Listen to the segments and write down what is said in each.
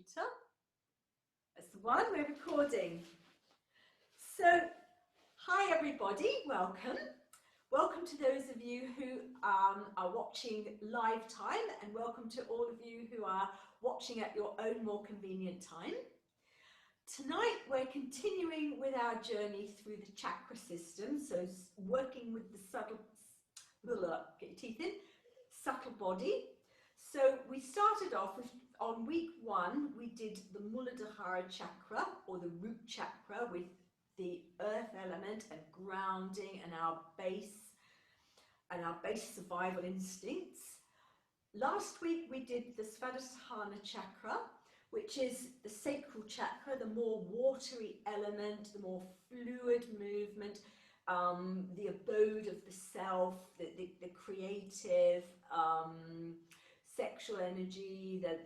computer. That's the one we're recording. So, hi everybody, welcome. Welcome to those of you who are watching live time, and welcome to all of you who are watching at your own more convenient time. Tonight we're continuing with our journey through the chakra system, so working with the subtle, get your teeth in, subtle body. So we started off with, on week 1, we did the Muladhara chakra, or the root chakra, with the earth element and grounding and our base survival instincts. Last week we did the Svadhisthana chakra, which is the sacral chakra, the more watery element, the more fluid movement, the abode of the self, the creative, sexual energy, the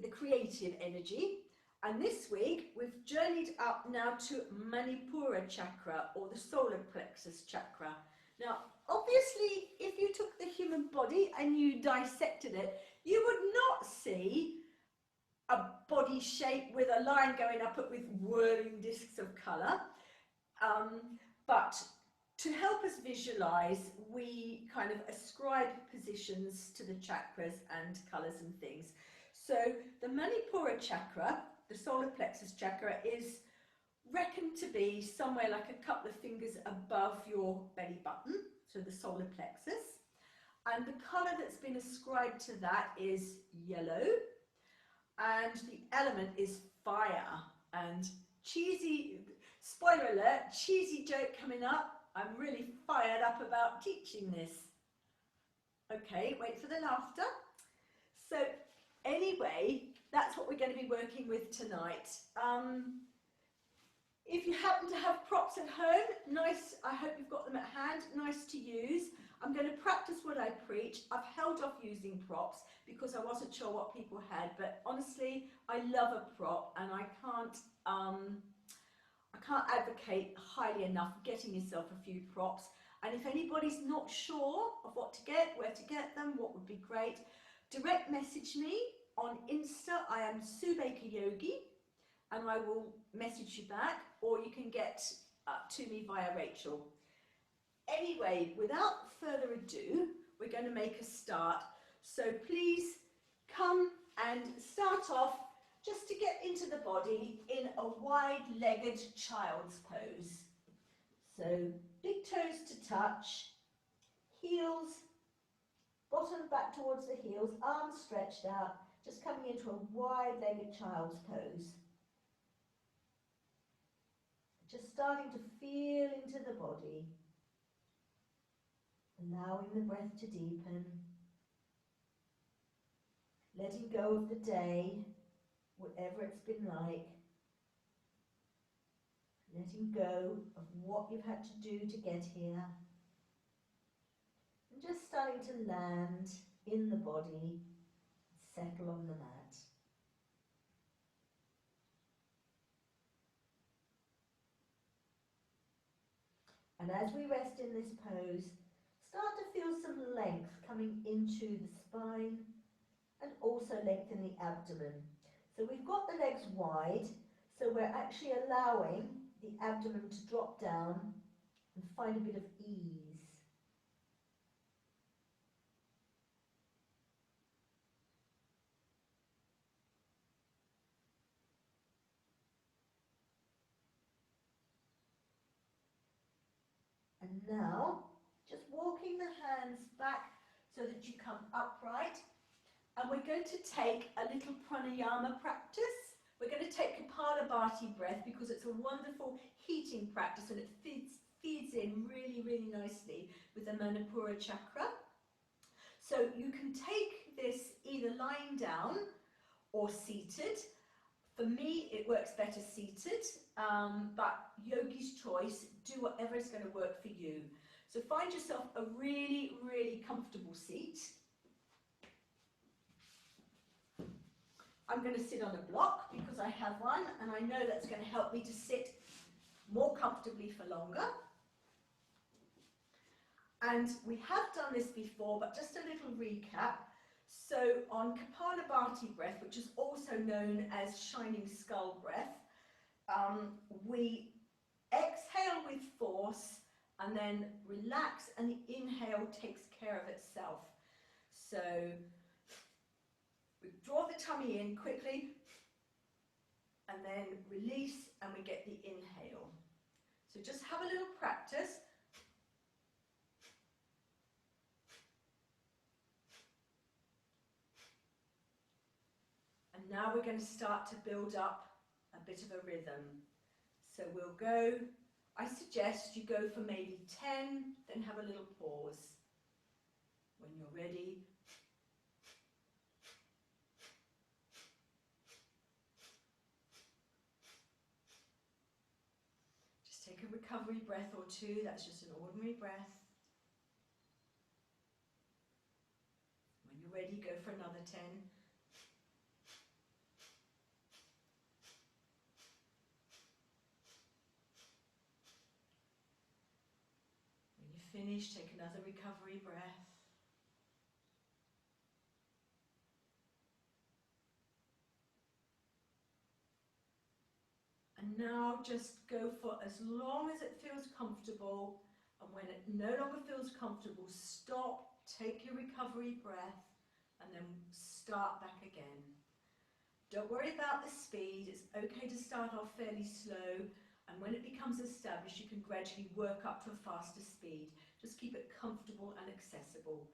creative energy. And this week we've journeyed up now to Manipura chakra, or the solar plexus chakra. Now, obviously, if you took the human body and you dissected it, you would not see a body shape with a line going up it with whirling discs of colour. But to help us visualize, we kind of ascribe positions to the chakras and colors and things. So the Manipura chakra, the solar plexus chakra, is reckoned to be somewhere like a couple of fingers above your belly button, so the solar plexus. And the color that's been ascribed to that is yellow, and the element is fire. And cheesy, spoiler alert, cheesy joke coming up. I'm really fired up about teaching this. Okay, wait for the laughter. So anyway, that's what we're going to be working with tonight. If you happen to have props at home, nice, I hope you've got them at hand, nice to use. I'm going to practice what I preach. I've held off using props because I wasn't sure what people had, but honestly, I love a prop, and I can't advocate highly enough getting yourself a few props. And if anybody's not sure of what to get, where to get them, what would be great, direct message me on Insta. I am Sue Baker Yogi, and I will message you back, or you can get to me via Rachel. Anyway, without further ado, we're going to make a start. So please come and start off just to get into the body in a wide-legged child's pose. So big toes to touch, heels, bottom back towards the heels, arms stretched out, just coming into a wide-legged child's pose. Just starting to feel into the body, allowing the breath to deepen, letting go of the day, whatever it's been like, letting go of what you've had to do to get here, and just starting to land in the body, settle on the mat. And as we rest in this pose, start to feel some length coming into the spine and also lengthen the abdomen. So we've got the legs wide, so we're actually allowing the abdomen to drop down and find a bit of ease. And now, just walking the hands back so that you come upright. And we're going to take a little pranayama practice. We're going to take Kapalabhati breath because it's a wonderful heating practice, and it feeds in really, really nicely with the Manipura chakra. So you can take this either lying down or seated. For me, it works better seated, but yogi's choice, do whatever is going to work for you. So find yourself a really, really comfortable seat. I'm going to sit on a block because I have one, and I know that's going to help me to sit more comfortably for longer. And we have done this before, but just a little recap. So on Kapalabhati breath, which is also known as shining skull breath, we exhale with force and then relax, and the inhale takes care of itself. So we draw the tummy in quickly and then release, and we get the inhale. So just have a little practice. And now we're going to start to build up a bit of a rhythm. So we'll go, I suggest you go for maybe 10, then have a little pause. When you're ready, just take a recovery breath or two. That's just an ordinary breath. When you're ready, go for another 10. When you're finished, take another recovery breath. And now just go for as long as it feels comfortable, and when it no longer feels comfortable, stop, take your recovery breath, and then start back again. Don't worry about the speed. It's okay to start off fairly slow, and when it becomes established, you can gradually work up to a faster speed. Just keep it comfortable and accessible.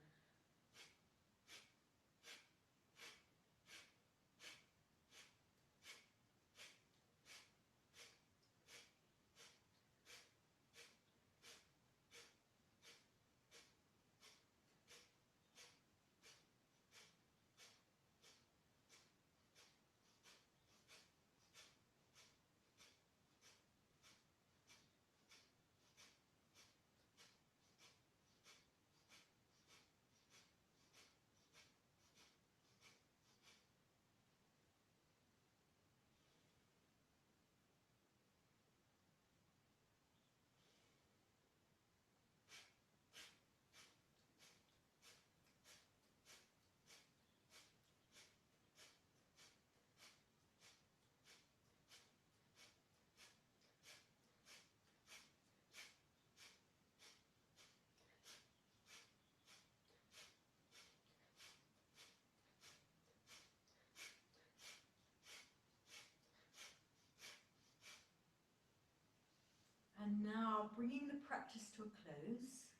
And now bringing the practice to a close,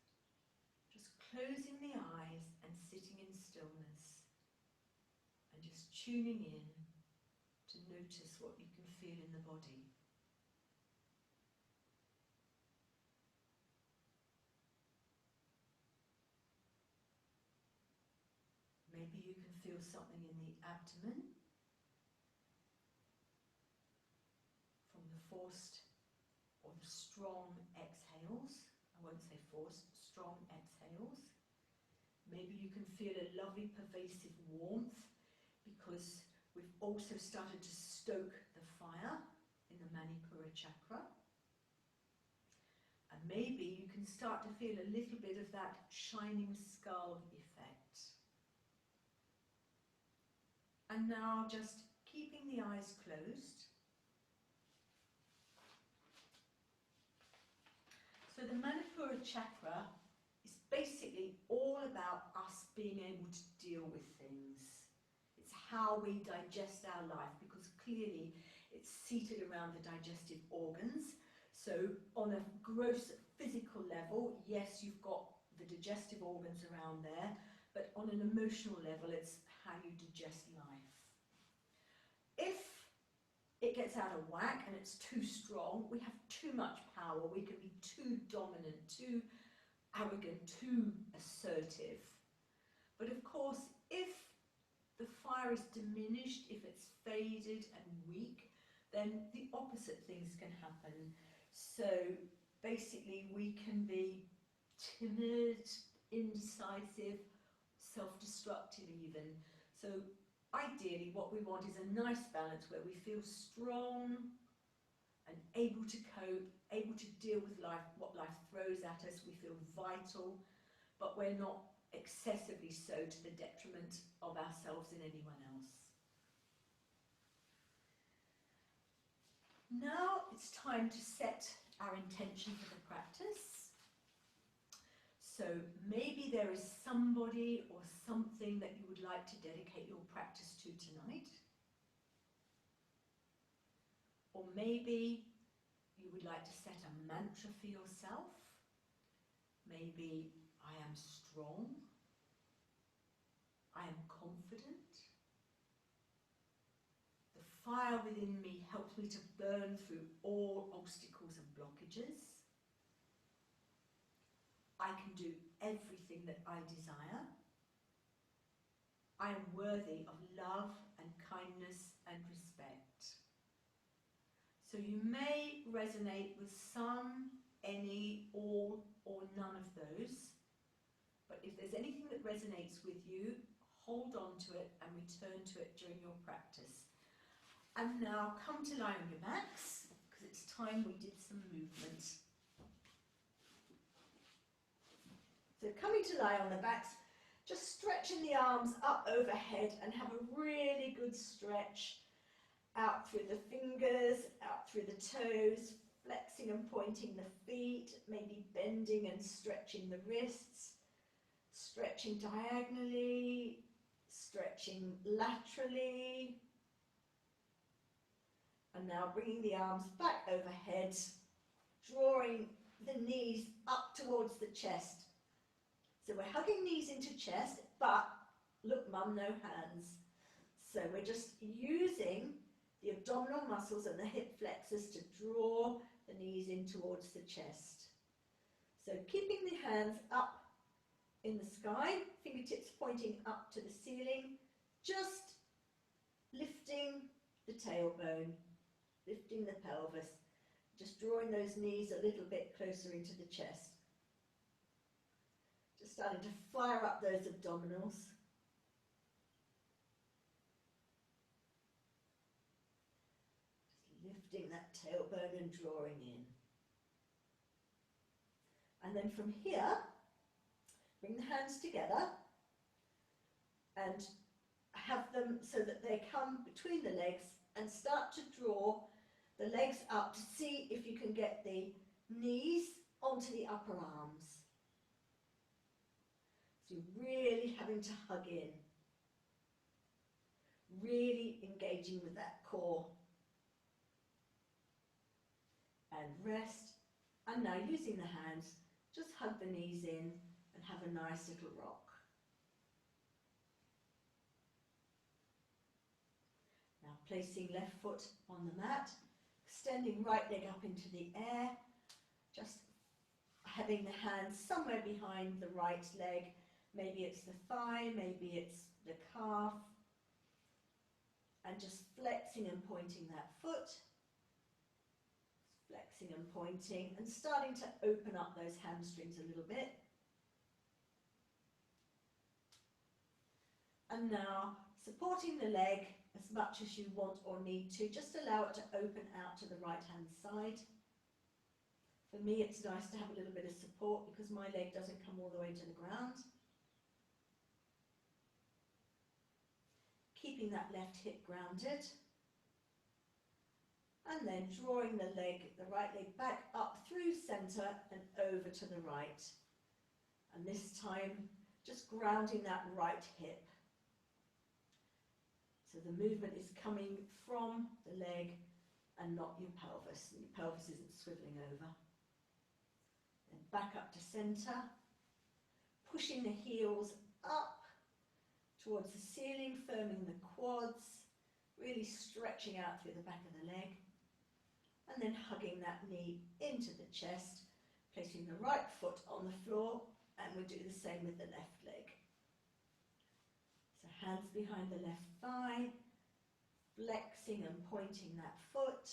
just closing the eyes and sitting in stillness, and just tuning in to notice what you can feel in the body. Maybe you can feel something in the abdomen from the forced or the strong exhales. I won't say forced, strong exhales. Maybe you can feel a lovely pervasive warmth because we've also started to stoke the fire in the Manipura chakra. And maybe you can start to feel a little bit of that shining skull effect. And now just keeping the eyes closed. So the Manipura chakra is basically all about us being able to deal with things. It's how we digest our life, because clearly it's seated around the digestive organs. So on a gross physical level, yes, you've got the digestive organs around there, but on an emotional level, it's how you digest life. If it gets out of whack and it's too strong, we have too much power, we can be too dominant, too arrogant, too assertive. But of course, if the fire is diminished, if it's faded and weak, then the opposite things can happen. So basically we can be timid, indecisive, self-destructive even. So ideally what we want is a nice balance where we feel strong and able to cope, able to deal with life, what life throws at us. We feel vital, but we're not excessively so to the detriment of ourselves and anyone else. Now it's time to set our intention for the practice. So maybe there is somebody or something that you would like to dedicate your practice to tonight. Or maybe you would like to set a mantra for yourself. Maybe I am strong. I am confident. The fire within me helps me to burn through all obstacles and blockages. I can do everything that I desire. I am worthy of love and kindness and respect. So you may resonate with some, any, all, or none of those. But if there's anything that resonates with you, hold on to it and return to it during your practice. And now come to lie on your backs, because it's time we did some movement. So coming to lie on the backs, just stretching the arms up overhead and have a really good stretch out through the fingers, out through the toes, flexing and pointing the feet, maybe bending and stretching the wrists, stretching diagonally, stretching laterally. And now bringing the arms back overhead, drawing the knees up towards the chest. So we're hugging knees into chest, but look, mum, no hands. So we're just using the abdominal muscles and the hip flexors to draw the knees in towards the chest. So keeping the hands up in the sky, fingertips pointing up to the ceiling, just lifting the tailbone, lifting the pelvis, just drawing those knees a little bit closer into the chest. Just starting to fire up those abdominals. Just lifting that tailbone and drawing in. And then from here, bring the hands together and have them so that they come between the legs and start to draw the legs up to see if you can get the knees onto the upper arms. So you're really having to hug in, really engaging with that core. And rest. And now using the hands, just hug the knees in and have a nice little rock. Now placing left foot on the mat, extending right leg up into the air, just having the hands somewhere behind the right leg. Maybe it's the thigh, maybe it's the calf, and just flexing and pointing that foot, flexing and pointing, and starting to open up those hamstrings a little bit. And now supporting the leg as much as you want or need to, just allow it to open out to the right hand side. For me, it's nice to have a little bit of support because my leg doesn't come all the way to the ground. Keeping that left hip grounded. And then drawing the right leg back up through centre and over to the right. And this time, just grounding that right hip. So the movement is coming from the leg and not your pelvis. Your pelvis isn't swiveling over. Then back up to centre, pushing the heels up towards the ceiling, firming the quads, really stretching out through the back of the leg. And then hugging that knee into the chest, placing the right foot on the floor, and we'll do the same with the left leg. So hands behind the left thigh, flexing and pointing that foot,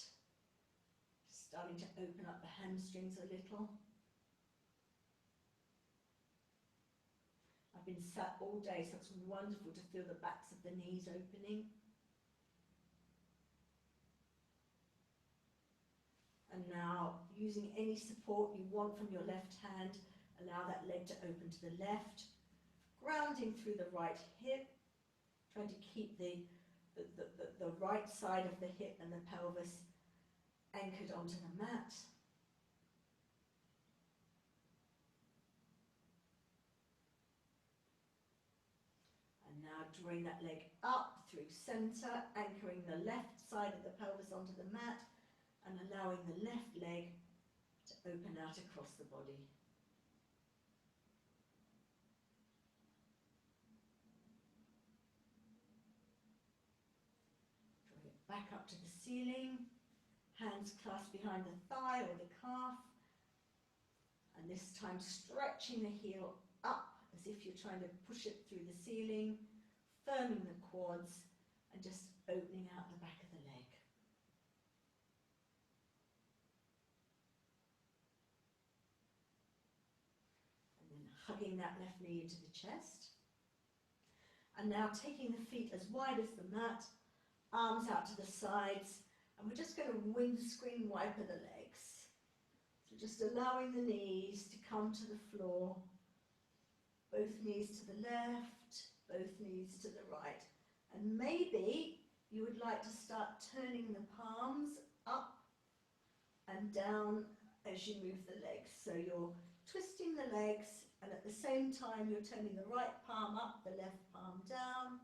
starting to open up the hamstrings a little. I've been sat all day, so it's wonderful to feel the backs of the knees opening. And now, using any support you want from your left hand, allow that leg to open to the left. grounding through the right hip, trying to keep the right side of the hip and the pelvis anchored onto the mat. And now drawing that leg up through center, anchoring the left side of the pelvis onto the mat and allowing the left leg to open out across the body. Drawing it back up to the ceiling, hands clasped behind the thigh or the calf, and this time stretching the heel up as if you're trying to push it through the ceiling, firming the quads and just opening out the back of the leg. And then hugging that left knee into the chest. And now taking the feet as wide as the mat, arms out to the sides, and we're just going to windscreen wiper the legs. So just allowing the knees to come to the floor, both knees to the left, both knees to the right. And maybe you would like to start turning the palms up and down as you move the legs. So you're twisting the legs, and at the same time you're turning the right palm up, the left palm down,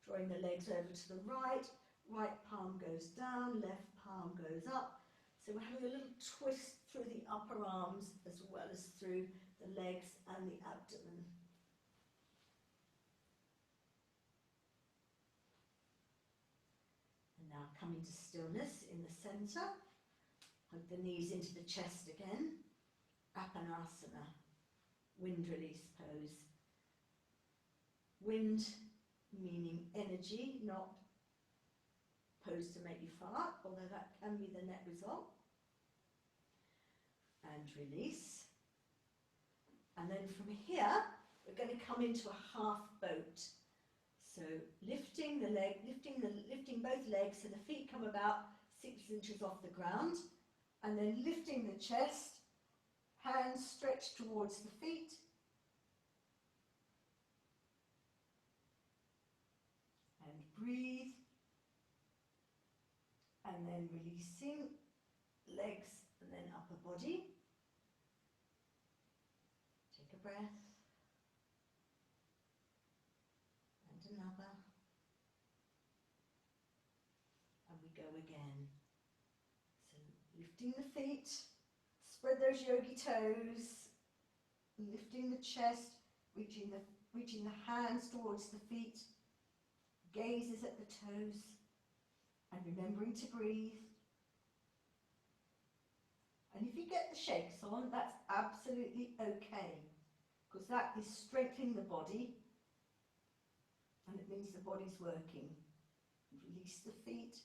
drawing the legs over to the right, right palm goes down, left palm goes up. So we're having a little twist through the upper arms as well as through the legs and the abdomen. And now coming to stillness in the center. Hug the knees into the chest again. Apanasana, wind release pose. Wind meaning energy, not pose to make you fart, although that can be the net result. And release. And then from here, we're going to come into a half boat. So lifting the leg, lifting both legs so the feet come about 6 inches off the ground, and then lifting the chest, hands stretched towards the feet. And breathe. And then releasing legs and then upper body. Take a breath. And another. And we go again. So lifting the feet, spread those yogi toes, lifting the chest, reaching the hands towards the feet, gazes at the toes, and remembering to breathe. And if you get the shakes on, that's absolutely okay, because that is strengthening the body, and it means the body's working. Release the feet,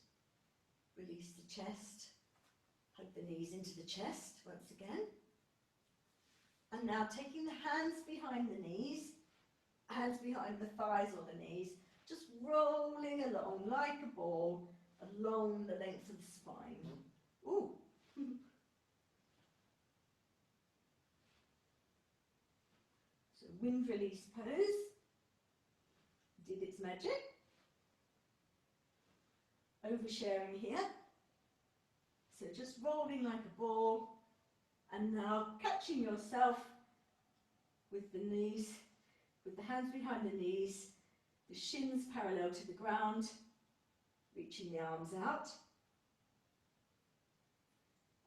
release the chest, hug the knees into the chest once again. And now taking the hands behind the knees, hands behind the thighs or the knees, just rolling along like a ball along the length of the spine. Ooh. So wind release pose did its magic. Oversharing here. So just rolling like a ball, and now catching yourself with the knees, with the hands behind the knees, the shins parallel to the ground, reaching the arms out,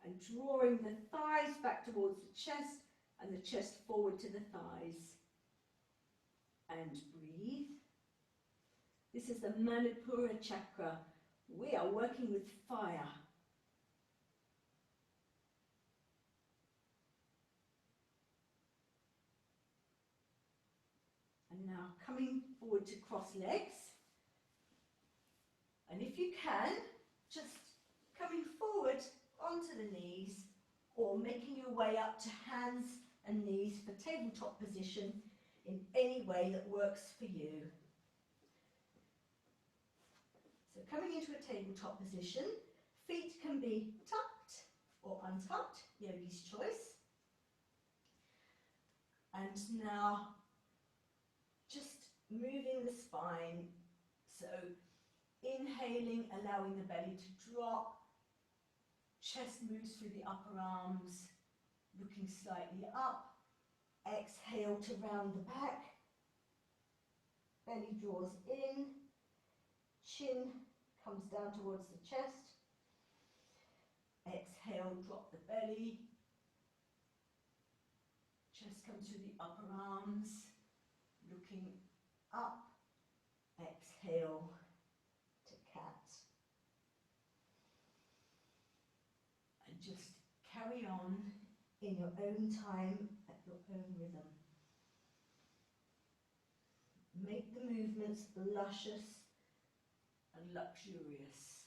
and drawing the thighs back towards the chest and the chest forward to the thighs. And breathe. This is the Manipura chakra. We are working with fire. And now coming forward to cross legs. And if you can, just coming forward onto the knees or making your way up to hands and knees for tabletop position in any way that works for you. So coming into a tabletop position, feet can be tucked or untucked, yogi's choice. And now moving the spine. So inhaling, allowing the belly to drop, chest moves through the upper arms, looking slightly up. Exhale to round the back, belly draws in, chin comes down towards the chest. Exhale, drop the belly, chest comes through the upper arms, looking up. Exhale to cat. And just carry on in your own time, at your own rhythm. Make the movements luscious and luxurious.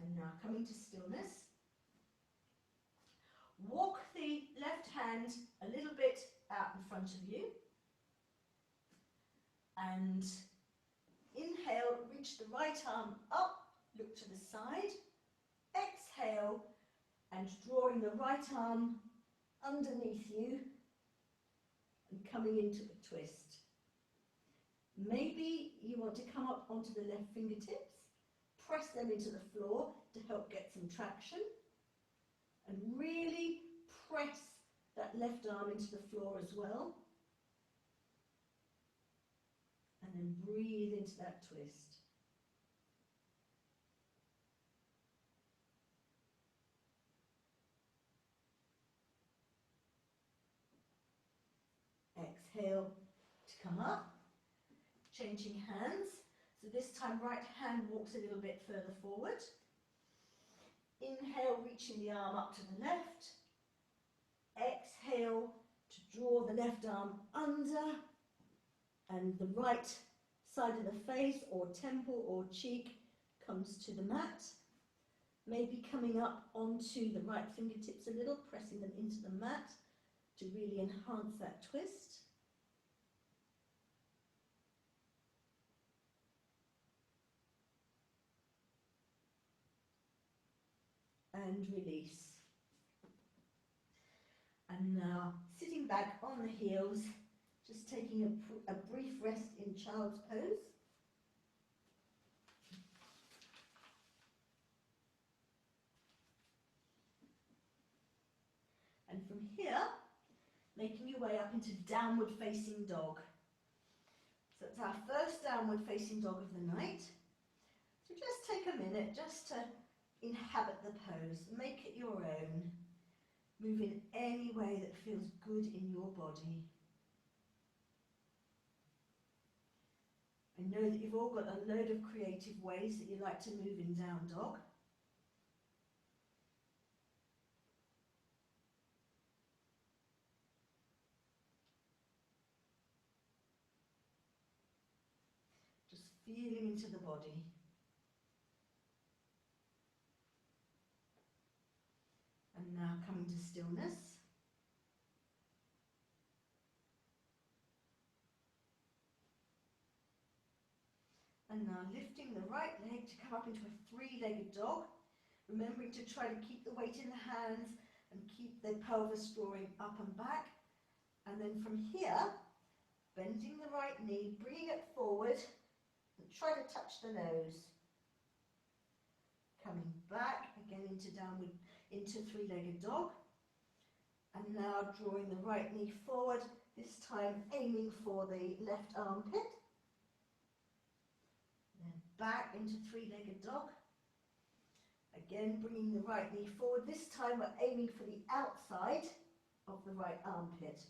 And now coming to stillness. Walk the left hand a little bit out in front of you. And inhale, reach the right arm up, look to the side. Exhale, and drawing the right arm underneath you and coming into a twist. Maybe you want to come up onto the left fingertips, press them into the floor to help get some traction, and really press that left arm into the floor as well. And then breathe into that twist. Exhale to come up, changing hands. So this time right hand walks a little bit further forward. Inhale, reaching the arm up to the left. Exhale to draw the left arm under, and the right side of the face or temple or cheek comes to the mat. Maybe coming up onto the right fingertips a little, pressing them into the mat to really enhance that twist. And release. And now sitting back on the heels, just taking a brief rest in child's pose. And from here, making your way up into downward facing dog. So it's our first downward facing dog of the night. So just take a minute just to inhabit the pose, make it your own. Move in any way that feels good in your body. I know that you've all got a load of creative ways that you like to move in down dog. Just feeling into the body. And now coming to stillness. And now lifting the right leg to come up into a three-legged dog. Remembering to try to keep the weight in the hands and keep the pelvis drawing up and back. And then from here, bending the right knee, bringing it forward, and try to touch the nose. Coming back again into downward, into three-legged dog. And now drawing the right knee forward, this time aiming for the left armpit. Then back into three-legged dog. Again, bringing the right knee forward. This time we're aiming for the outside of the right armpit.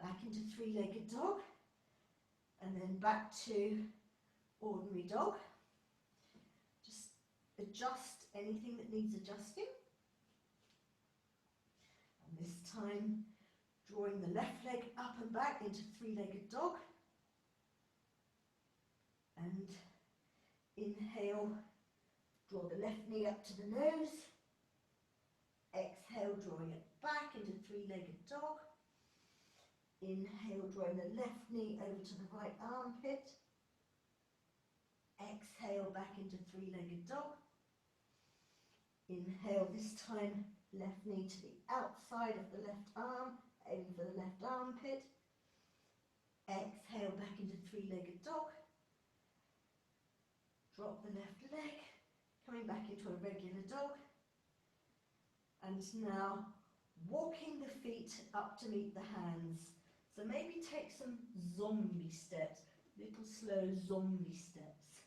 Back into three-legged dog. And then back to ordinary dog. Just adjust anything that needs adjusting. And this time, drawing the left leg up and back into three-legged dog. And inhale, draw the left knee up to the nose. Exhale, drawing it back into three-legged dog. Inhale, drawing the left knee over to the right armpit. Exhale, back into three-legged dog. Inhale, this time Left knee to the outside of the left arm, aiming for the left armpit. Exhale back into three-legged dog. Drop the left leg, coming back into a regular dog. And now walking the feet up to meet the hands. So maybe take some zombie steps, little slow zombie steps.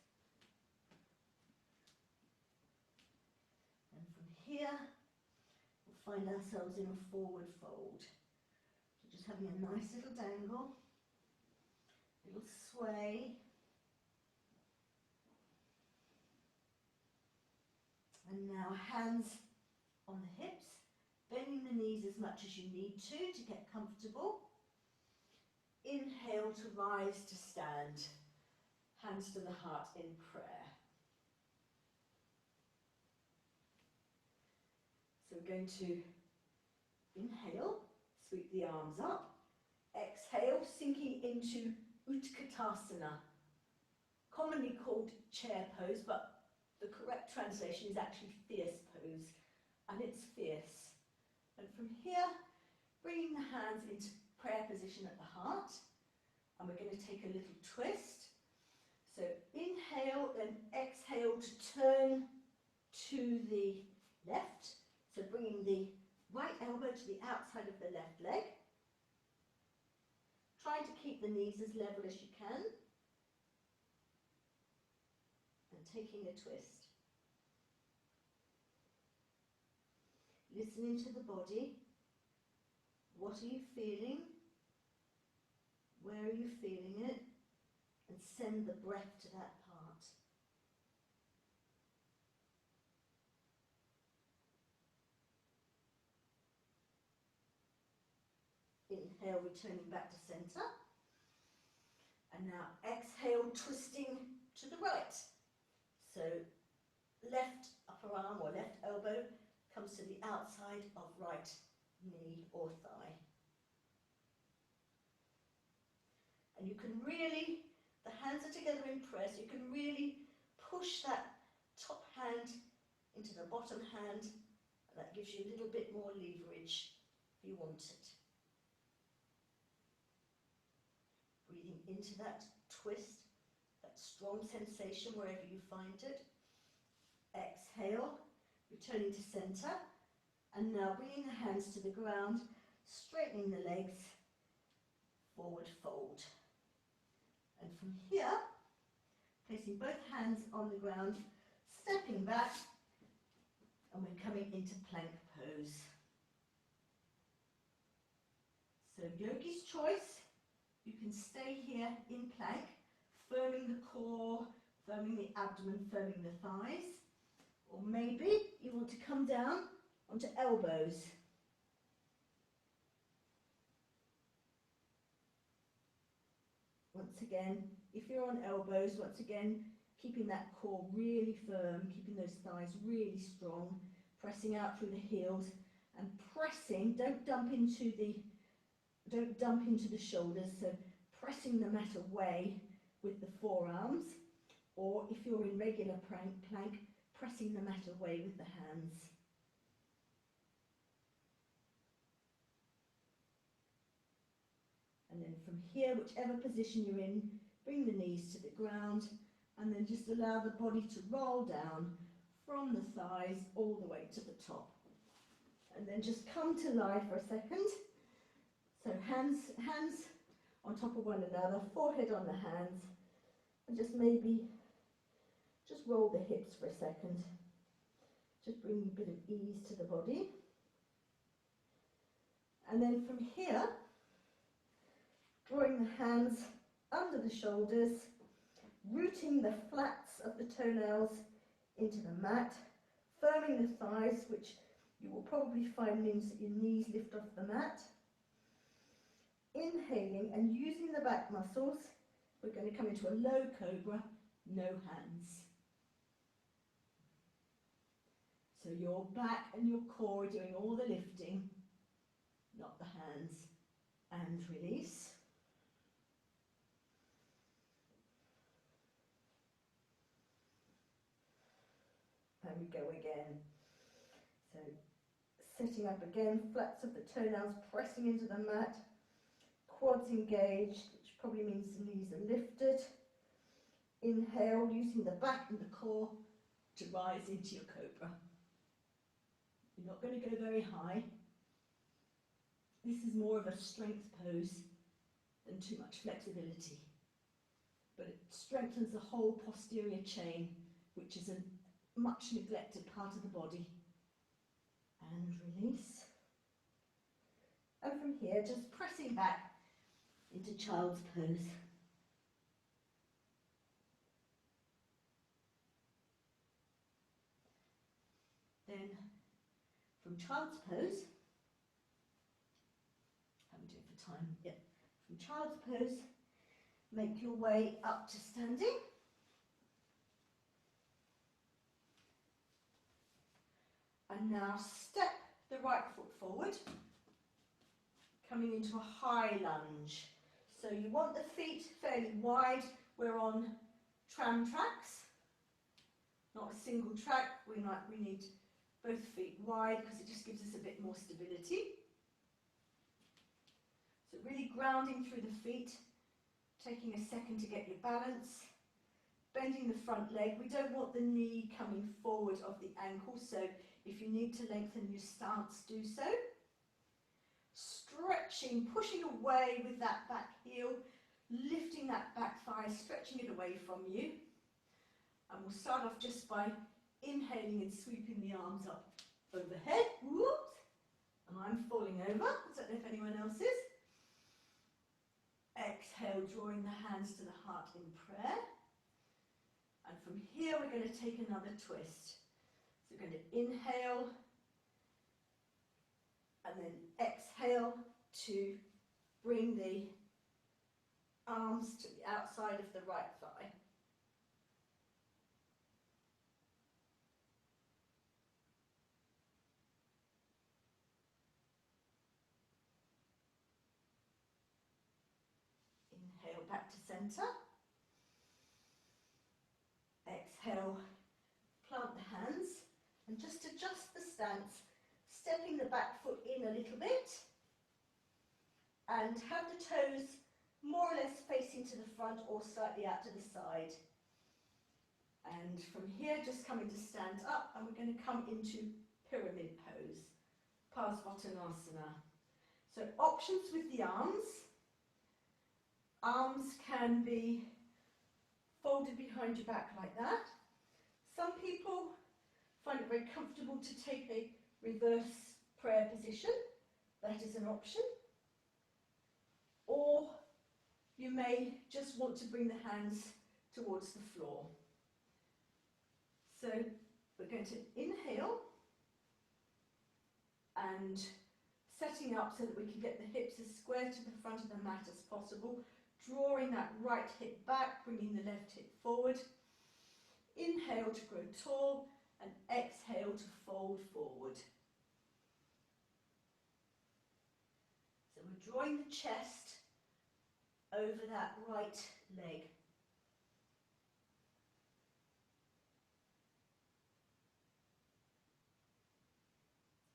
And from here, we'll find ourselves in a forward fold. So just having a nice little dangle, little sway. And now hands on the hips, bending the knees as much as you need to get comfortable. Inhale to rise to stand. Hands to the heart in prayer. So we're going to inhale, sweep the arms up. Exhale, sinking into Utkatasana, commonly called chair pose, but the correct translation is actually fierce pose, and it's fierce. And from here, bringing the hands into prayer position at the heart, and we're going to take a little twist. So inhale, then exhale to turn to the left. So bringing the right elbow to the outside of the left leg. Trying to keep the knees as level as you can. And taking a twist. Listening to the body. What are you feeling? Where are you feeling it? And send the breath to that part. Inhale, returning back to center. And now exhale, twisting to the right. So left upper arm or left elbow comes to the outside of right knee or thigh. And you can really, the hands are together in prayer, so you can really push that top hand into the bottom hand, and that gives you a little bit more leverage if you want it. Breathing into that twist, that strong sensation wherever you find it. Exhale, returning to center, and now bringing the hands to the ground, straightening the legs, forward fold. And from here, placing both hands on the ground, stepping back, and we're coming into plank pose. So yogi's choice, you can stay here in plank, firming the core, firming the abdomen, firming the thighs. Or maybe you want to come down onto elbows. Once again, if you're on elbows, once again, keeping that core really firm, keeping those thighs really strong, pressing out through the heels and pressing, don't dump into the shoulders, so pressing the mat away with the forearms, or if you're in regular plank, pressing the mat away with the hands. And then from here, whichever position you're in, bring the knees to the ground, and then just allow the body to roll down from the thighs all the way to the top. And then just come to lie for a second. So hands on top of one another, forehead on the hands, and just roll the hips for a second. Just bring a bit of ease to the body. And then from here, drawing the hands under the shoulders, rooting the flats of the toenails into the mat, firming the thighs, which you will probably find means that your knees lift off the mat. Inhaling and using the back muscles, we're going to come into a low cobra, no hands. So your back and your core are doing all the lifting, not the hands. And release. And we go again. So Sitting up again, flats of the toenails pressing into the mat, quads engaged, which probably means the knees are lifted. Inhale, using the back and the core to rise into your cobra. You're not going to go very high. This is more of a strength pose than too much flexibility. But it strengthens the whole posterior chain, which is a much neglected part of the body. And release. And from here, just pressing back into child's pose. Then, from child's pose, how are we doing for time? Yep. From child's pose, make your way up to standing. And now step the right foot forward, coming into a high lunge. So you want the feet fairly wide. We're on tram tracks, not a single track. We need both feet wide because it just gives us a bit more stability. So really grounding through the feet, taking a second to get your balance, bending the front leg. We don't want the knee coming forward of the ankle, so if you need to lengthen your stance, do so. Stretching, pushing away with that back heel, lifting that back thigh, stretching it away from you. And we'll start off just by inhaling and sweeping the arms up overhead. Whoops! And I'm falling over. I don't know if anyone else is. Exhale, drawing the hands to the heart in prayer. And from here, we're going to take another twist. So we're going to inhale and then exhale to bring the arms to the outside of the right thigh. Inhale back to center. Exhale, plant the hands and just adjust the stance, stepping the back foot in a little bit and have the toes more or less facing to the front or slightly out to the side. And from here, just coming to stand up, and we're going to come into pyramid pose, Parsvottanasana. So options with the arms. Arms can be folded behind your back like that. Some people find it very comfortable to take a reverse prayer position. That is an option. Or you may just want to bring the hands towards the floor. So we're going to inhale and setting up so that we can get the hips as square to the front of the mat as possible, drawing that right hip back, bringing the left hip forward. Inhale to grow tall and exhale to fold forward. So we're drawing the chest over that right leg.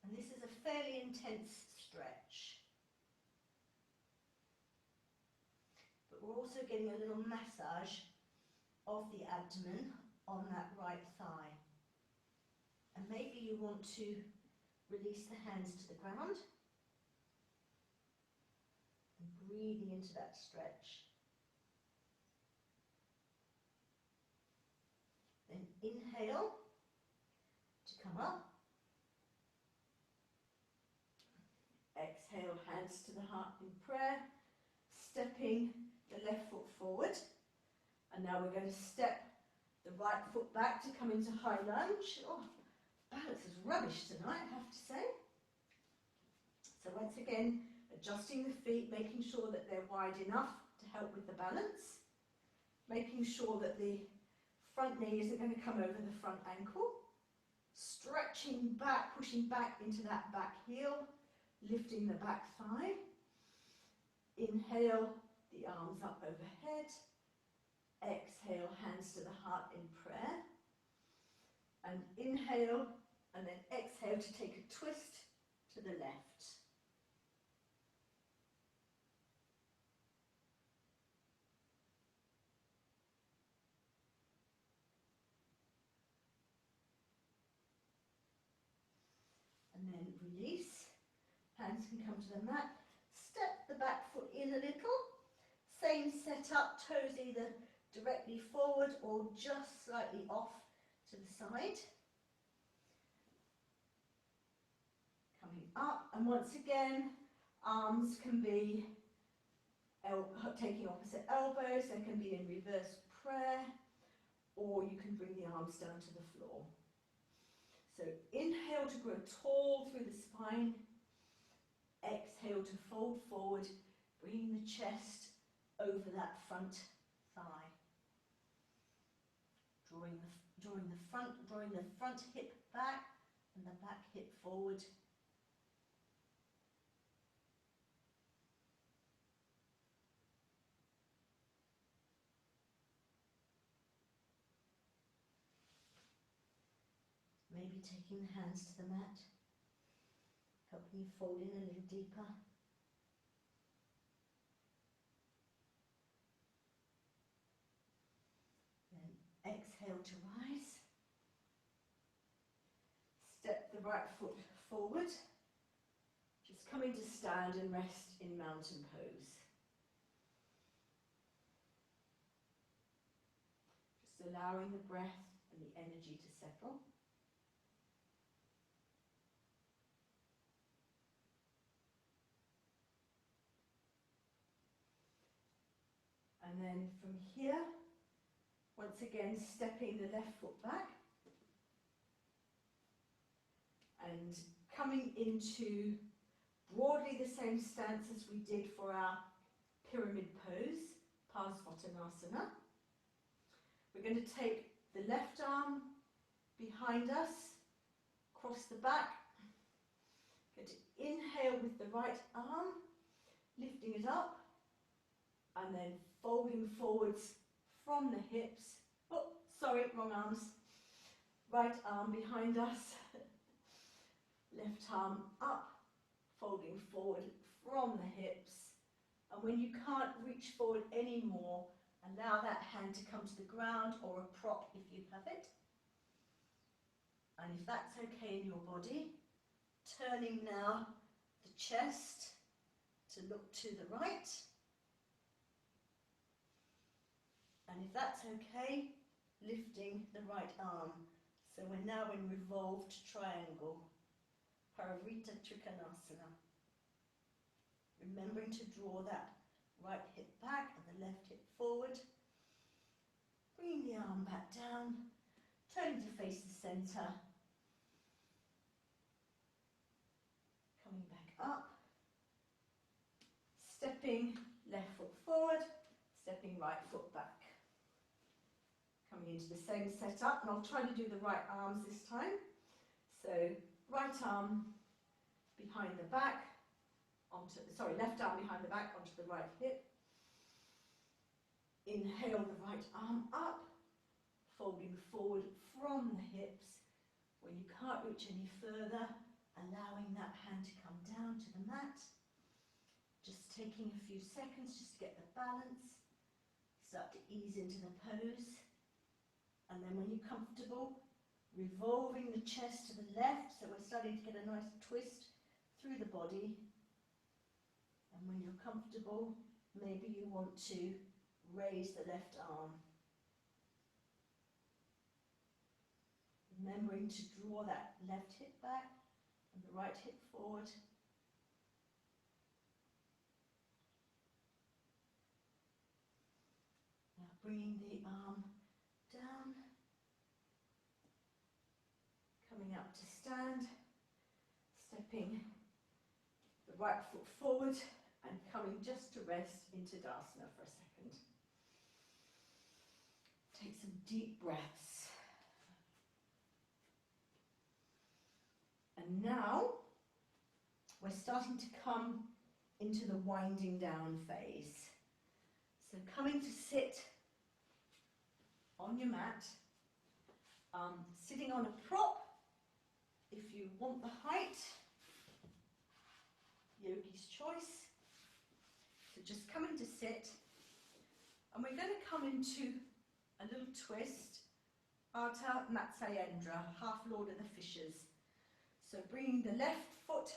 And this is a fairly intense stretch. But we're also getting a little massage of the abdomen on that right thigh. And maybe you want to release the hands to the ground and breathing into that stretch. Then inhale to come up. Exhale, hands to the heart in prayer, stepping the left foot forward. And now we're going to step the right foot back to come into high lunge. Oh, balance is rubbish tonight, I have to say. So once again, adjusting the feet, making sure that they're wide enough to help with the balance. Making sure that the front knee isn't going to come over the front ankle. Stretching back, pushing back into that back heel. Lifting the back thigh. Inhale, the arms up overhead. Exhale, hands to the heart in prayer. And inhale, and then exhale to take a twist to the left. And then release. Hands can come to the mat. Step the back foot in a little. Same setup, toes either directly forward or just slightly off to the side. Coming up, and once again, arms can be taking opposite elbows, they can be in reverse prayer, or you can bring the arms down to the floor. So inhale to grow tall through the spine, exhale to fold forward, bringing the chest over that front thigh. Drawing the front hip back and the back hip forward. Maybe taking the hands to the mat, helping you fold in a little deeper. Then exhale to rise. Step the right foot forward. Just coming to stand and rest in mountain pose. Just allowing the breath and the energy to settle. And then from here, once again, stepping the left foot back and coming into broadly the same stance as we did for our pyramid pose, Parsvottanasana. We're going to take the left arm behind us, cross the back. Going to inhale with the right arm, lifting it up, and then folding forwards from the hips. Oh, sorry, wrong arms. Right arm behind us, left arm up, folding forward from the hips. And when you can't reach forward anymore, allow that hand to come to the ground or a prop if you have it. And if that's okay in your body, turning now the chest to look to the right. And if that's okay, lifting the right arm. So we're now in revolved triangle, Parivrtta Trikonasana. Remembering to draw that right hip back and the left hip forward. Bring the arm back down, turning to face the centre. Coming back up. Stepping left foot forward, stepping right foot back. Coming into the same setup, and I'll try to do the right arms this time. So right arm behind the back, left arm behind the back onto the right hip. Inhale the right arm up, folding forward from the hips. When you can't reach any further, allowing that hand to come down to the mat. Just taking a few seconds just to get the balance. Start to ease into the pose. And then when you're comfortable, revolving the chest to the left, so we're starting to get a nice twist through the body. And when you're comfortable, maybe you want to raise the left arm. Remembering to draw that left hip back and the right hip forward. Now bringing the arm down, coming up to stand, stepping the right foot forward and coming just to rest into Dasana for a second. Take some deep breaths. And now we're starting to come into the winding down phase. So coming to sit on your mat, sitting on a prop if you want the height, yogi's choice. So just coming to sit, and we're going to come into a little twist, Ardha Matsyendra, half Lord of the Fishes. So bringing the left foot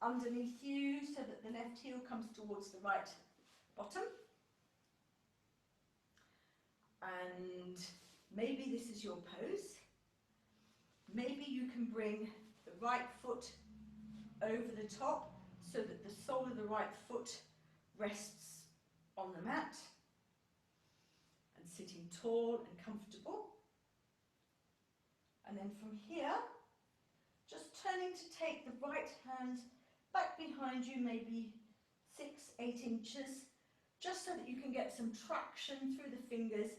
underneath you so that the left heel comes towards the right bottom. And maybe this is your pose. Maybe you can bring the right foot over the top so that the sole of the right foot rests on the mat and sitting tall and comfortable. And then from here, just turning to take the right hand back behind you, maybe 6-8 inches, just so that you can get some traction through the fingers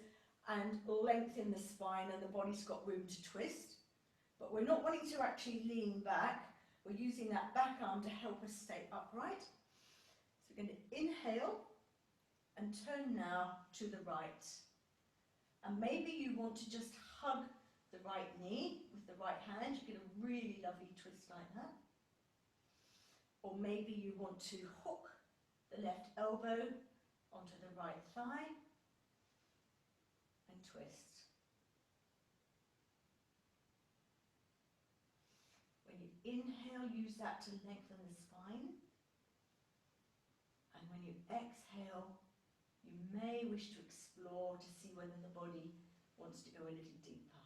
and lengthen the spine and the body's got room to twist. But we're not wanting to actually lean back. We're using that back arm to help us stay upright. So we're going to inhale and turn now to the right. And maybe you want to just hug the right knee with the right hand. You get a really lovely twist like that. Or maybe you want to hook the left elbow onto the right thigh and twist. When you inhale, use that to lengthen the spine. And when you exhale, you may wish to explore to see whether the body wants to go a little deeper.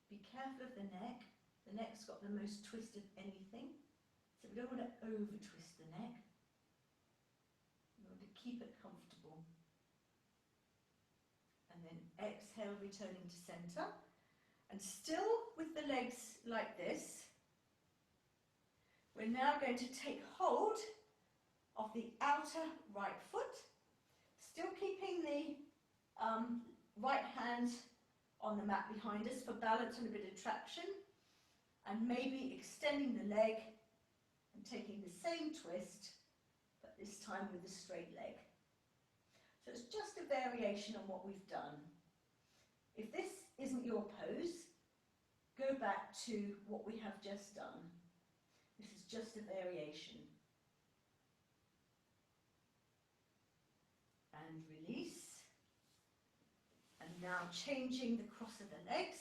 Be careful of the neck. The neck's got the most twist of anything. So we don't want to over twist the neck. We want to keep it comfortable. And then exhale, returning to center. And still with the legs like this, we're now going to take hold of the outer right foot, still keeping the right hand on the mat behind us for balance and a bit of traction, and maybe extending the leg and taking the same twist, but this time with a straight leg. So it's just a variation on what we've done. If this isn't your pose, go back to what we have just done. This is just a variation. And release. And now changing the cross of the legs.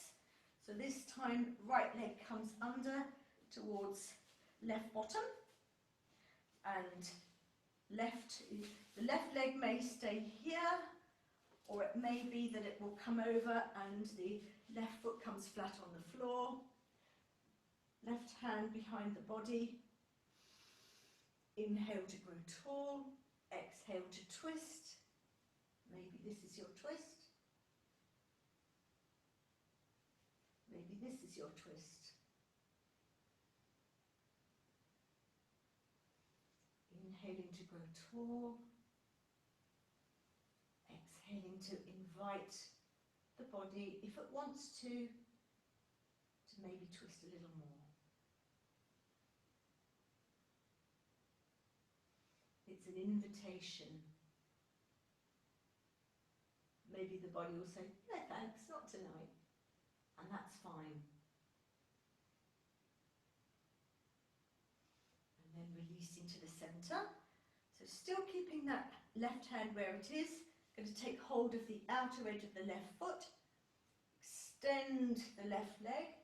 So this time right leg comes under towards left bottom, and the left leg may stay here, or it may be that it will come over and the left foot comes flat on the floor. Left hand behind the body. Inhale to grow tall. Exhale to twist. Maybe this is your twist. Maybe this is your twist. Inhaling to grow tall. Exhaling to invite the body, if it wants to maybe twist a little more. It's an invitation. Maybe the body will say, no thanks, not tonight. And that's fine. And then releasing to the center. So still keeping that left hand where it is. Going to take hold of the outer edge of the left foot. Extend the left leg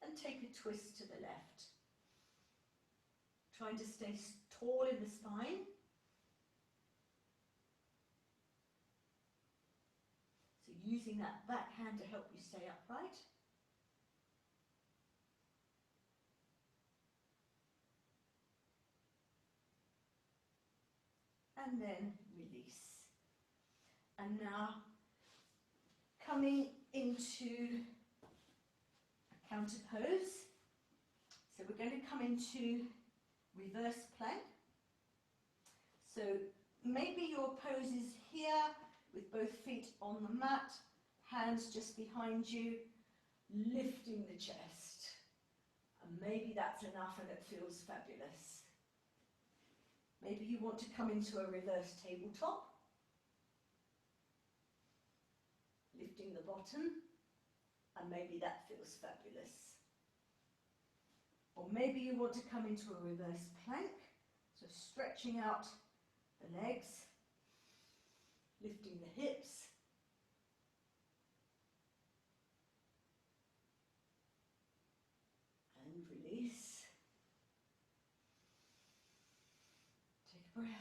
and take a twist to the left. Trying to stay tall in the spine. So using that back hand to help you stay upright. And then release. And now coming into a counter pose. So we're going to come into reverse plank. So maybe your pose is here with both feet on the mat, hands just behind you, lifting the chest. And maybe that's enough and it feels fabulous. Maybe you want to come into a reverse tabletop. Lifting the bottom, and maybe that feels fabulous. Or maybe you want to come into a reverse plank, so stretching out the legs, lifting the hips. And release. Take a breath.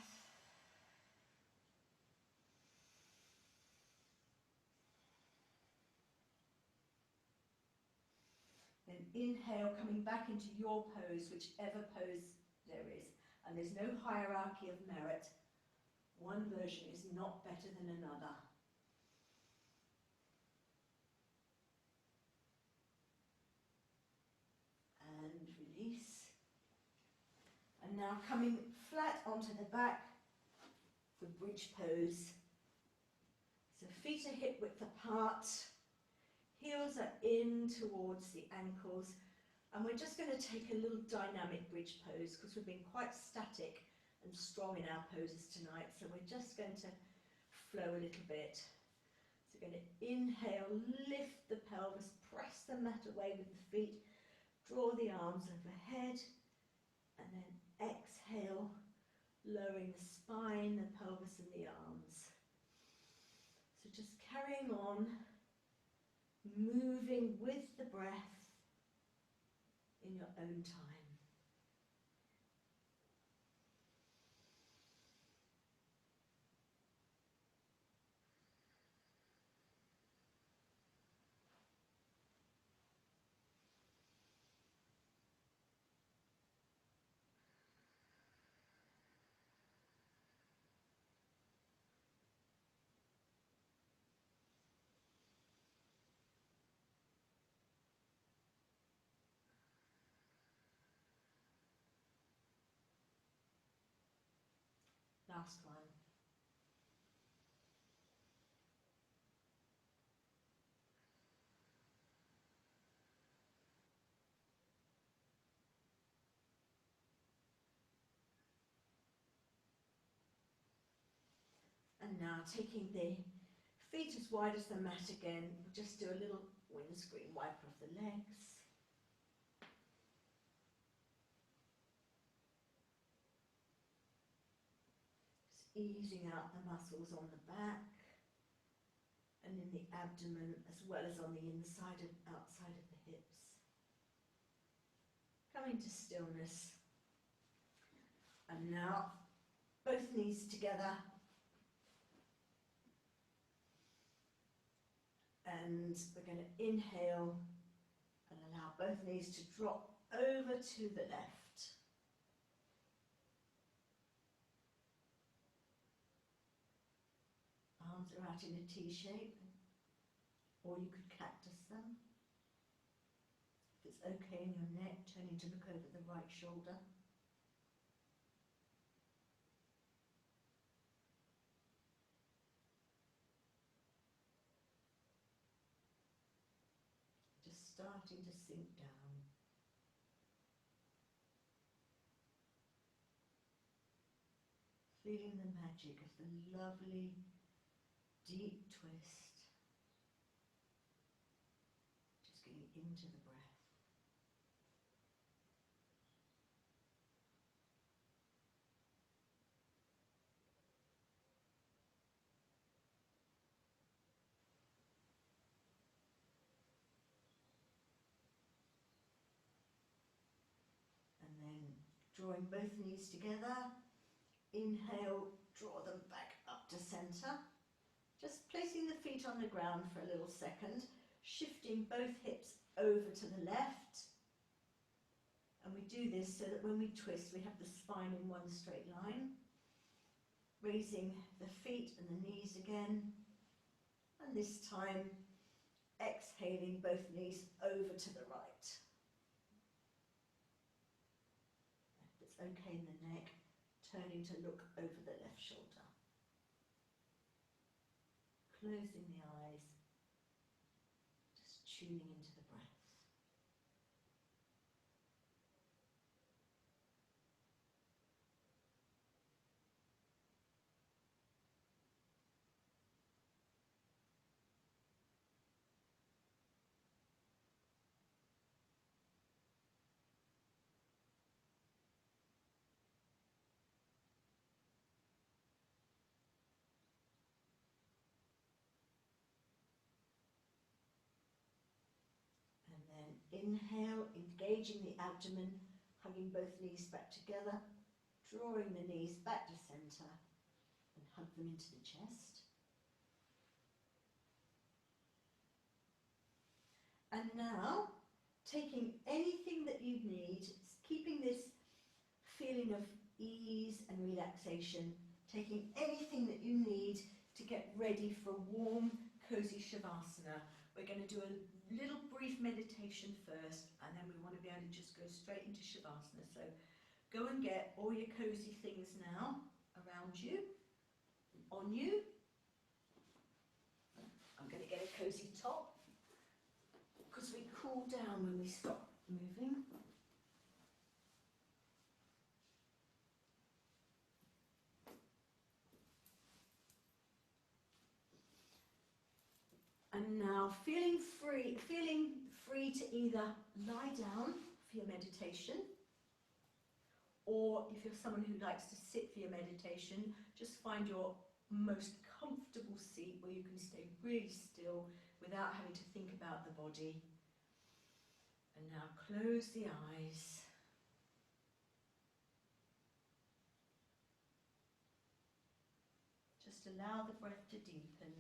Then inhale, coming back into your pose, whichever pose there is. And there's no hierarchy of merit. One version is not better than another. And release. And now coming flat onto the back for bridge pose. So feet are hip width apart, heels are in towards the ankles, and we're just going to take a little dynamic bridge pose because we've been quite static and strong in our poses tonight, so we're just going to flow a little bit. So we're going to inhale, lift the pelvis, press the mat away with the feet, draw the arms overhead, and then exhale, lowering the spine, the pelvis and the arms. So just carrying on, moving with the breath in your own time. Last one. And now taking the feet as wide as the mat again, we'll just do a little windscreen wipe of the legs. Just easing out the muscles on the back and in the abdomen as well as on the inside and outside of the hips. Coming to stillness. And now both knees together. And we're going to inhale and allow both knees to drop over to the left. Arms are out in a T shape, or you could cactus them. If it's okay in your neck, turning to look over the right shoulder. Just starting to sink down. Feeling the magic of the lovely deep twist. Just getting into the breath. And then drawing both knees together. Inhale, draw them back up to center. Just placing the feet on the ground for a little second, shifting both hips over to the left. And we do this so that when we twist, we have the spine in one straight line. Raising the feet and the knees again. And this time, exhaling both knees over to the right. If it's okay in the neck, turning to look over the left shoulder. Closing the eyes, just tuning into the breath. Inhale, engaging the abdomen, hugging both knees back together, drawing the knees back to centre and hug them into the chest. And now, taking anything that you need, keeping this feeling of ease and relaxation, taking anything that you need to get ready for a warm, cozy Shavasana. We're going to do a little brief meditation first, and then we want to be able to just go straight into Shavasana. So go and get all your cozy things now around you, on you. I'm going to get a cozy top, because we cool down when we stop moving. And now feeling free to either lie down for your meditation, or if you're someone who likes to sit for your meditation, just find your most comfortable seat where you can stay really still without having to think about the body. And now close the eyes. Just allow the breath to deepen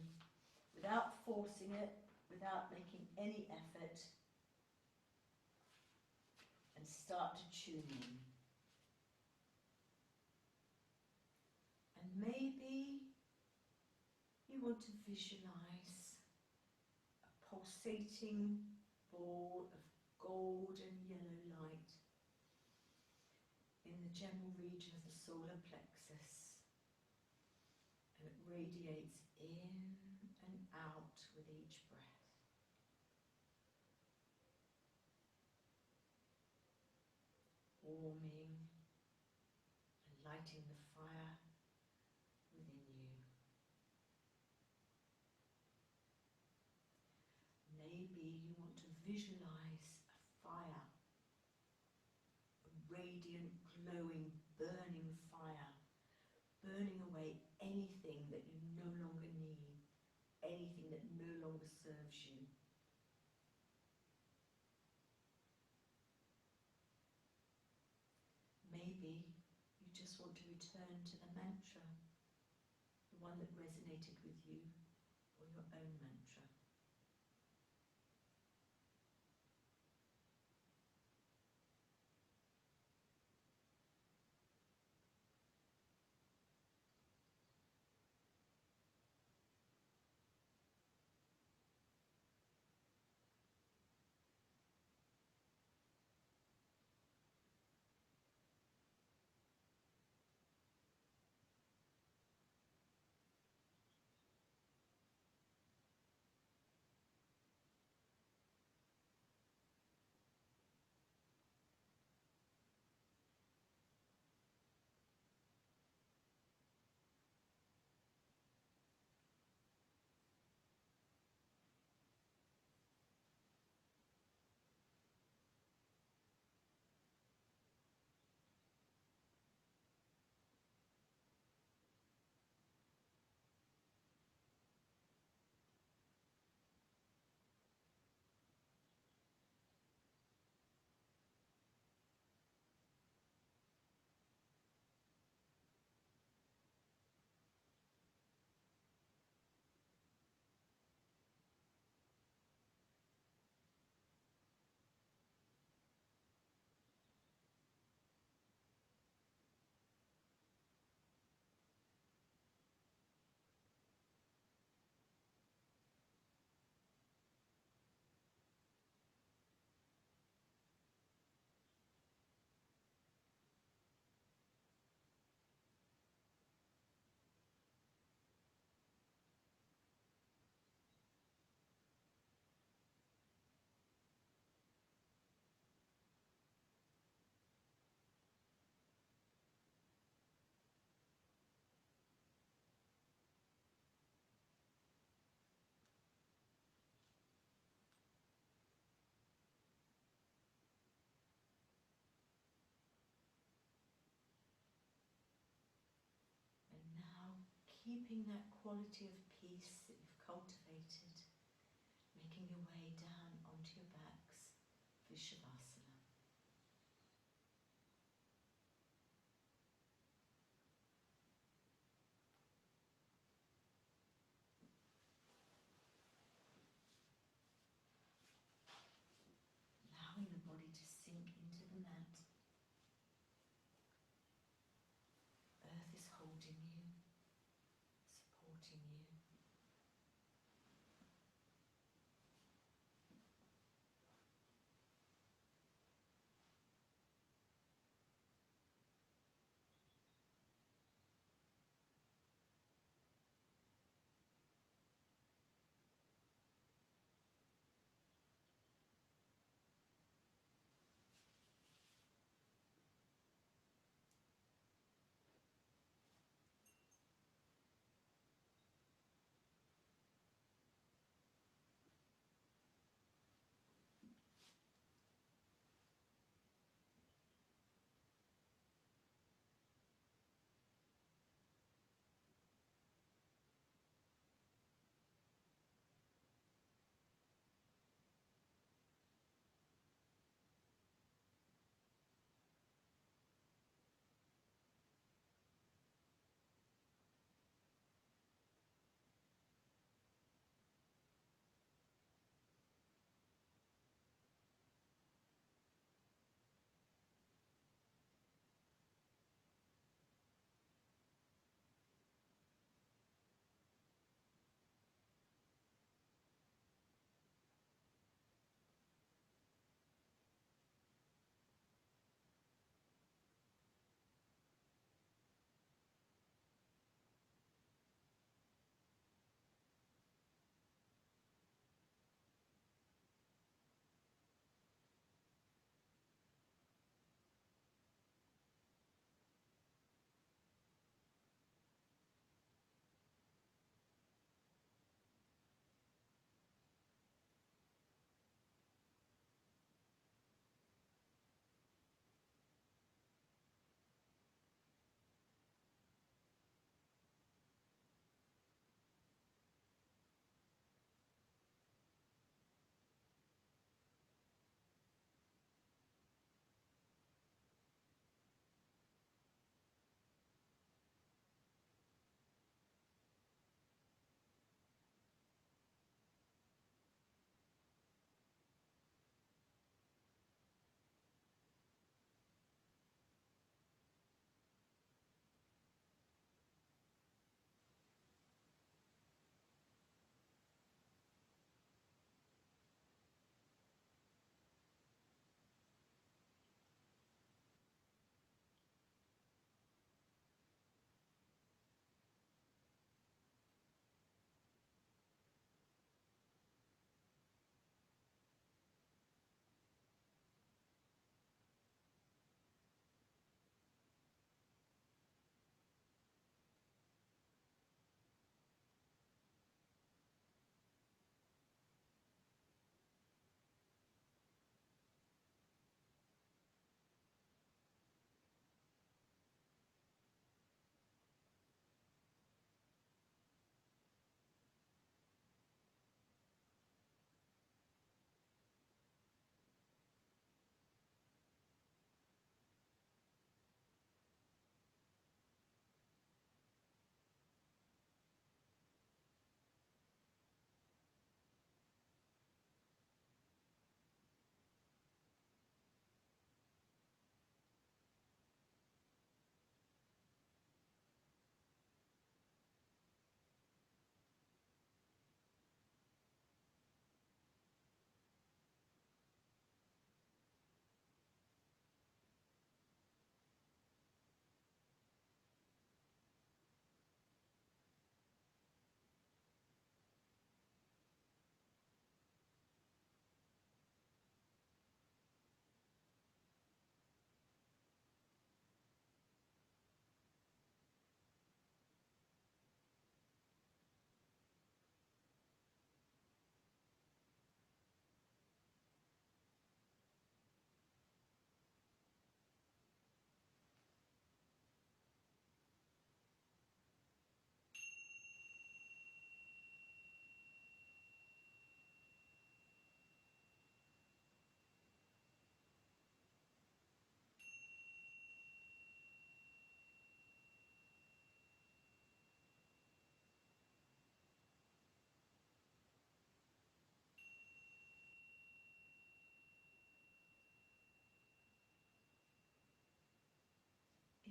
without forcing it, without making any effort. And start to tune in. And maybe you want to visualize a pulsating ball of gold and yellow light in the general region of the solar plexus, and it radiates in and out with each breath. Warming and lighting the fire within you. Maybe you want to visualize a fire, a radiant, glowing, burning fire, burning away anything that you no longer need, anything that no longer serves you. Maybe you just want to return to the mantra, the one that resonated with you, or your own mantra. Keeping that quality of peace that you've cultivated, making your way down onto your backs, for Shavasana. Allowing the body to sink into the mat. Earth is holding you, supporting you.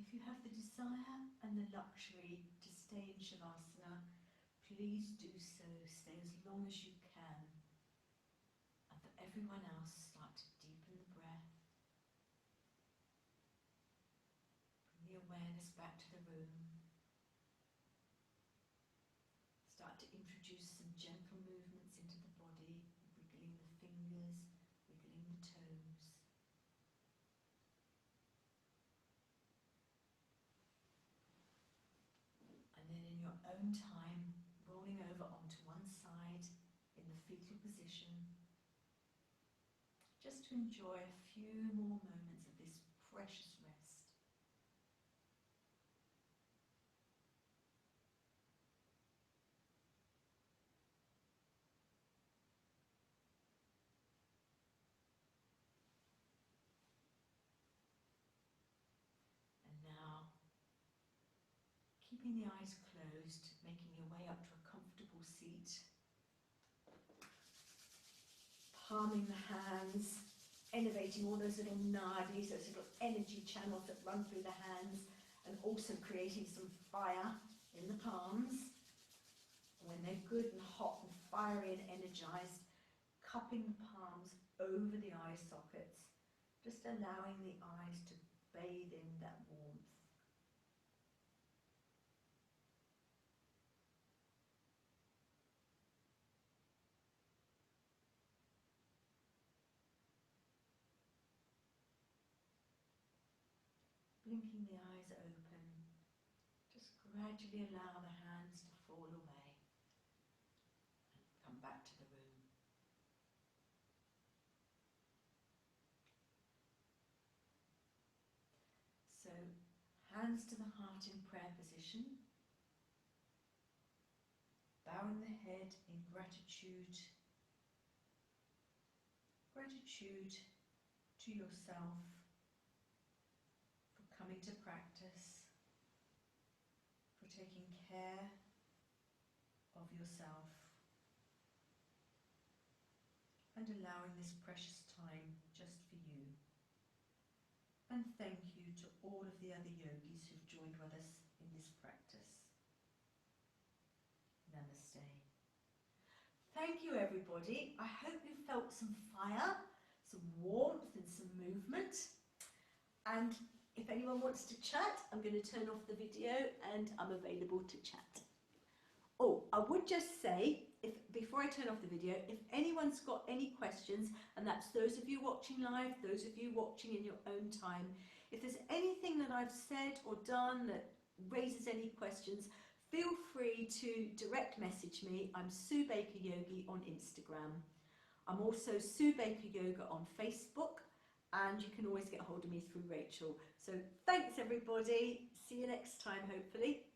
if you have the desire and the luxury to stay in Shavasana, please do so. Stay as long as you can. And for everyone else, start to deepen the breath. Bring the awareness back to the room. Start to introduce some gentle movements into the body, wiggling the fingers, wiggling the toes. And then in your own time, rolling over onto one side in the fetal position, just to enjoy a few more moments of this precious rest. And now, keeping the eyes closed, making your way up to a comfortable seat, palming the hands, elevating all those little nadis, those little energy channels that run through the hands, and also creating some fire in the palms. When they're good and hot and fiery and energized, cupping the palms over the eye sockets, just allowing the eyes to bathe in that warmth. Blinking the eyes open, just gradually allow the hands to fall away and come back to the room. So, hands to the heart in prayer position, bowing the head in gratitude, gratitude to yourself for coming to practice, for taking care of yourself and allowing this precious time just for you. And thank you to all of the other yogis who've joined with us in this practice. Namaste. Thank you, everybody. I hope you felt some fire, some warmth and some movement. And if anyone wants to chat, I'm going to turn off the video and I'm available to chat. Oh, I would just say, before I turn off the video, if anyone's got any questions, and that's those of you watching live, those of you watching in your own time, if there's anything that I've said or done that raises any questions, feel free to direct message me. I'm Sue Baker Yogi on Instagram. I'm also Sue Baker Yoga on Facebook, and you can always get hold of me through Rachel. So thanks everybody. See you next time, hopefully.